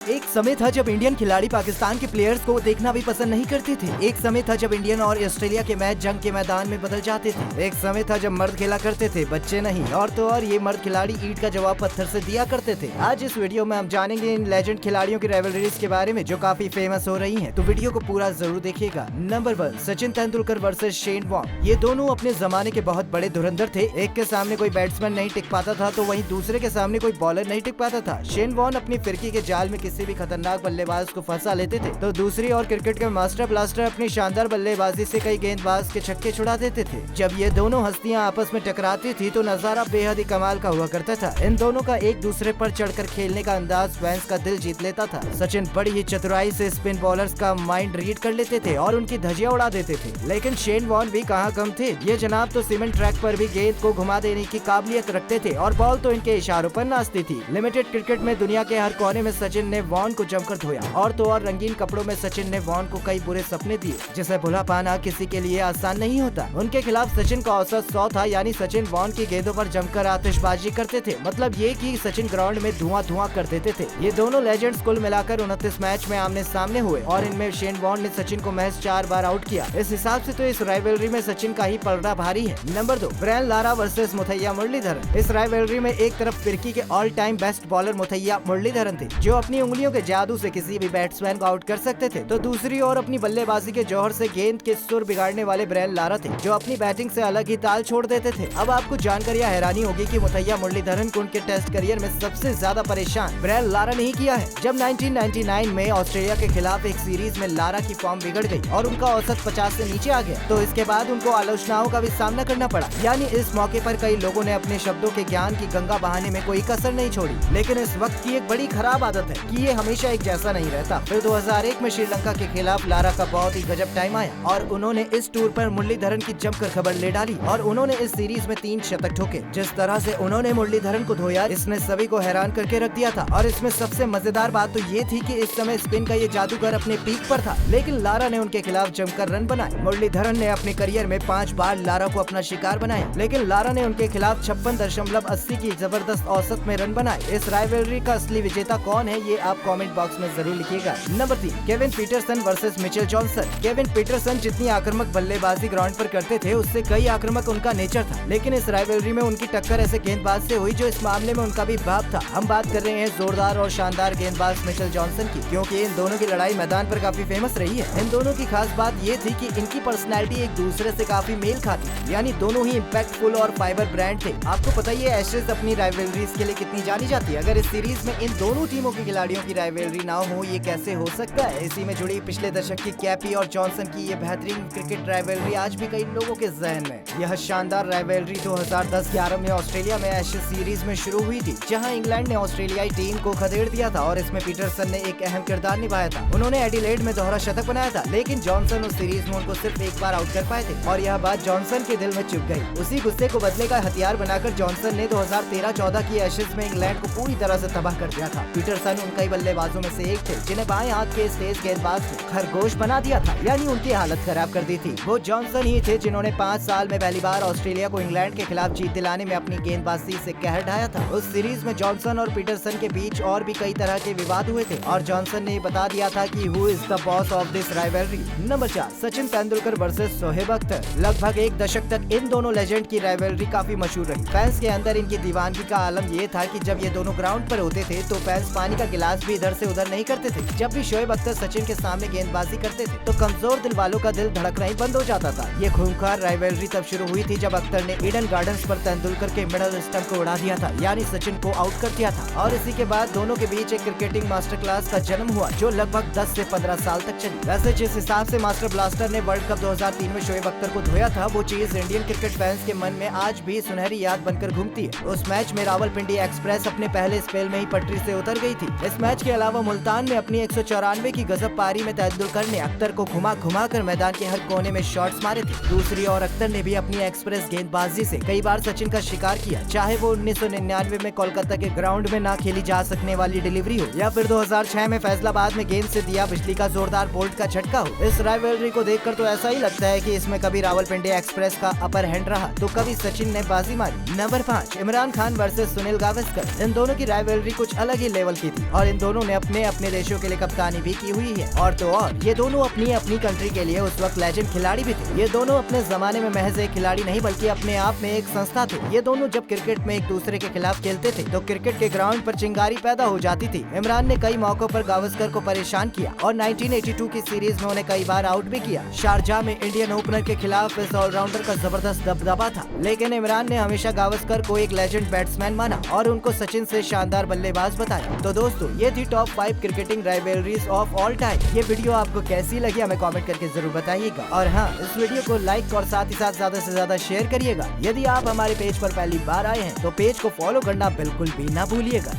एक समय था जब इंडियन खिलाड़ी पाकिस्तान के प्लेयर्स को देखना भी पसंद नहीं करते थे। एक समय था जब इंडियन और ऑस्ट्रेलिया के मैच जंग के मैदान में बदल जाते थे। एक समय था जब मर्द खेला करते थे, बच्चे नहीं। और तो और ये मर्द खिलाड़ी ईंट का जवाब पत्थर से दिया करते थे। आज इस वीडियो में हम जानेंगे इन लेजेंड खिलाड़ियों की राइवलरीज के बारे में जो काफी फेमस हो रही है, तो वीडियो को पूरा जरूर देखिएगा। Number 1, Sachin Tendulkar versus Shane Warne. ये दोनों अपने जमाने के बहुत बड़े धुरंधर थे। एक के सामने कोई बैट्समैन नहीं टिक पाता था तो वहीं दूसरे के सामने कोई बॉलर नहीं टिक पाता था। शेन वॉर्न अपनी फिरकी के जाल में किसी भी खतरनाक बल्लेबाज को फंसा लेते थे, तो दूसरी ओर क्रिकेट के मास्टर ब्लास्टर अपनी शानदार बल्लेबाजी से कई गेंदबाज के छक्के छुड़ा देते थे। जब ये दोनों हस्तियां आपस में टकराती थी तो नजारा बेहद ही कमाल का हुआ करता था। इन दोनों का एक दूसरे पर चढ़कर खेलने का अंदाज फैंस का दिल जीत लेता था। सचिन बड़ी ही चतुराई से स्पिन बॉलर्स का माइंड रीड कर लेते थे और उनकी धज्जियां उड़ा देते थे। लेकिन शेन वॉर्न भी कहाँ कम थे। ये जनाब तो सीमेंट ट्रैक पर भी गेंद को घुमा देने की काबिलियत रखते थे और बॉल तो इनके इशारों पर नाचती थी। लिमिटेड क्रिकेट में दुनिया के हर कोने में सचिन ने वॉर्न को जमकर धोया। और तो और रंगीन कपड़ों में सचिन ने वॉर्न को कई बुरे सपने दिए जिसे भुला पाना किसी के लिए आसान नहीं होता। उनके खिलाफ सचिन का औसत 100 था, यानी सचिन वॉर्न की गेंदों पर जमकर आतिशबाजी करते थे। मतलब ये कि सचिन ग्राउंड में धुआं कर देते थे। ये दोनों लेजेंड्स कुल मिलाकर 29 मैच में आमने सामने हुए और इनमें शेन वॉर्न ने सचिन को महज 4 बार आउट किया। इस हिसाब से तो इस राइवलरी में सचिन का ही पलड़ा भारी है। Number 2, Brian Lara versus Muttiah Muralitharan. इस राइवलरी में एक तरफ फिरकी के all time best bowler Muttiah Muralitharan थे जो अपनी उंगलियों के जादू से किसी भी बैट्समैन को आउट कर सकते थे, तो दूसरी ओर अपनी बल्लेबाजी के जौहर से गेंद के सुर बिगाड़ने वाले ब्रायन लारा थे जो अपनी बैटिंग से अलग ही ताल छोड़ देते थे। अब आपको जानकर यह हैरानी होगी कि मुथैया मुरलीधरन को उनके टेस्ट करियर में सबसे ज्यादा परेशान ब्रायन लारा नहीं किया है। जब 1999 में ऑस्ट्रेलिया के खिलाफ एक सीरीज में लारा की फॉर्म बिगड़ गई और उनका औसत 50 से नीचे आ गया, तो इसके बाद उनको आलोचनाओं का भी सामना करना पड़ा। यानी इस मौके पर कई लोगों ने अपने शब्दों के ज्ञान की गंगा बहाने में कोई कसर नहीं छोड़ी। लेकिन इस वक्त की एक बड़ी खराब आदत है कि ये हमेशा एक जैसा नहीं रहता। फिर 2001 में श्रीलंका के खिलाफ लारा का बहुत ही गजब टाइम आया और उन्होंने इस टूर पर मुरलीधरन की जमकर खबर ले डाली और उन्होंने इस सीरीज में 3 शतक ठोके। जिस तरह से उन्होंने मुरलीधरन को धोया, इसने सभी को हैरान करके रख दिया था। और इसमें सबसे मजेदार बात तो ये थी कि इस समय स्पिन का ये जादूगर अपने पीक पर था, लेकिन लारा ने उनके खिलाफ जमकर रन बनाए। मुरलीधरन ने अपने करियर में 5 बार लारा को अपना शिकार बनाया, लेकिन लारा ने उनके खिलाफ 56.80 की जबरदस्त औसत में रन बनाए। इस राइवलरी का असली विजेता कौन है, ये आप कमेंट बॉक्स में जरूर लिखिएगा। Number 3, Kevin Pietersen versus Mitchell Johnson. Kevin Pietersen जितनी आक्रामक बल्लेबाजी ग्राउंड पर करते थे, उससे कई आक्रामक उनका नेचर था। लेकिन इस राइवलरी में उनकी टक्कर ऐसे गेंदबाज से हुई जो इस मामले में उनका भी बाप था। हम बात कर रहे हैं जोरदार और शानदार गेंदबाज मिचेल जॉनसन की, क्योंकि इन दोनों की लड़ाई मैदान पर काफी फेमस रही है। इन दोनों की खास बात ये थी कि इनकी पर्सनैलिटी एक दूसरे से काफी मेल खाती, यानी दोनों ही इम्पैक्टफुल और फाइबर ब्रांड थे। आपको पता ही है एशेज अपनी राइवलरीज के लिए कितनी जानी जाती है। अगर इस सीरीज में इन दोनों टीमों के खिलाड़ियों की राइवलरी ना हो, ये कैसे हो सकता है। इसी में जुड़ी पिछले दशक की कैपी और जॉनसन की ये बेहतरीन क्रिकेट राइवलरी आज भी कई लोगों के जहन में। यह शानदार राइवलरी 2010-11 में ऑस्ट्रेलिया में एशेज सीरीज में शुरू हुई थी, जहां इंग्लैंड ने ऑस्ट्रेलियाई टीम को खदेड़ दिया था और इसमें पीटरसन ने एक अहम किरदार निभाया था। उन्होंने एडिलेड में दोहरा शतक बनाया था, लेकिन जॉनसन उस सीरीज में उनको सिर्फ एक बार आउट कर पाए थे और यह बात जॉनसन के दिल में चुभ गई। उसी गुस्से को बदले का हथियार बनाकर जॉनसन ने 2013-14 की एशेज में इंग्लैंड को पूरी तरह से तबाह कर दिया था। पीटरसन उन कई बल्लेबाजों में से एक थे जिन्हें बाएं हाथ के तेज गेंदबाज ने खरगोश बना दिया था, यानी उनकी हालत खराब कर दी थी। वो जॉनसन ही थे जिन्होंने 5 साल में पहली बार ऑस्ट्रेलिया को इंग्लैंड के खिलाफ जीत दिलाने में अपनी गेंदबाजी से कहर ढाया था। उस सीरीज में जॉनसन और पीटरसन के बीच और भी कई तरह के विवाद हुए थे और जॉनसन ने बता दिया था कि who is the boss of this rivalry. Number 4, Sachin Tendulkar versus Shoaib Akhtar. लगभग एक दशक तक इन दोनों लेजेंड की राइवलरी काफी मशहूर रही। फैंस के अंदर इनकी दीवानगी का आलम ये था कि जब ये दोनों ग्राउंड पर होते थे तो फैंस पानी का गिलास भी इधर से उधर नहीं करते थे। जब भी शोएब अख्तर सचिन के सामने गेंदबाजी करते थे तो कमजोर दिल वालों का दिल धड़कना ही बंद हो जाता था। ये खूंखार राइवलरी तब शुरू हुई थी जब अख्तर ने ईडन गार्डन्स पर तेंदुलकर के मिडल स्टंप को उड़ा दिया था, यानी सचिन को आउट कर दिया था। और इसी के बाद दोनों के बीच एक क्रिकेटिंग मास्टर क्लास का जन्म हुआ जो लगभग 10 से 15 साल तक चली। वैसे जिस हिसाब से मास्टर ब्लास्टर ने वर्ल्ड कप 2003 में शोएब अख्तर को धोया था, वो चीज इंडियन क्रिकेट फैंस के मन में आज भी सुनहरी याद बनकर घूमती है। उस मैच में रावलपिंडी एक्सप्रेस अपने पहले स्पेल में ही पटरी से उतर गई थी। इस मैच के अलावा मुल्तान में अपनी 194 की गजब पारी में तेंदुलकर ने अख्तर को घुमा कर मैदान के हर कोने में शॉट्स मारे थे। दूसरी ओर अख्तर ने भी अपनी एक्सप्रेस गेंदबाजी से कई बार सचिन का शिकार किया, चाहे वो 1999 में कोलकाता के ग्राउंड में ना खेली जा सकने वाली डिलीवरी हो या फिर 2006 में फैसलाबाद में गेंद से दिया बिजली का जोरदार बोल्ट का झटका हो। इस राइवलरी को देखकर तो ऐसा ही लगता है कि इसमें कभी रावलपिंडी एक्सप्रेस का अपर हैंड रहा तो कभी सचिन ने बाजी मारी। Number 5, Imran Khan versus Sunil Gavaskar. इन दोनों की राइवलरी कुछ अलग ही लेवल की थी और इन दोनों ने अपने अपने देशों के लिए कप्तानी भी की हुई है। और तो और ये दोनों अपनी अपनी कंट्री के लिए उस वक्त लेजेंड खिलाड़ी भी थे। ये दोनों अपने जमाने में महज एक खिलाड़ी नहीं बल्कि अपने आप में एक संस्था थे। ये दोनों जब क्रिकेट में एक दूसरे के खिलाफ खेलते थे तो क्रिकेट के ग्राउंड पर चिंगारी पैदा हो जाती थी। इमरान ने कई मौकों पर गावस्कर को परेशान किया और 1982 की सीरीज में उन्हें कई बार आउट भी किया। शारजाह में इंडियन ओपनर के खिलाफ इस ऑलराउंडर का जबरदस्त दबदबा था, लेकिन इमरान ने हमेशा गावस्कर को एक लेजेंड बैट्समैन माना और उनको सचिन से शानदार बल्लेबाज बताया। तो दोस्तों, ये थी top 5 cricketing rivalries of all time. ये वीडियो आपको कैसी लगी हमें कमेंट करके जरूर बताइएगा और हाँ, इस वीडियो को लाइक और साथ ही साथ ज्यादा से ज्यादा शेयर करिएगा। यदि आप हमारे पेज पर पहली बार आए हैं तो पेज को फॉलो करना बिल्कुल भी ना भूलिएगा।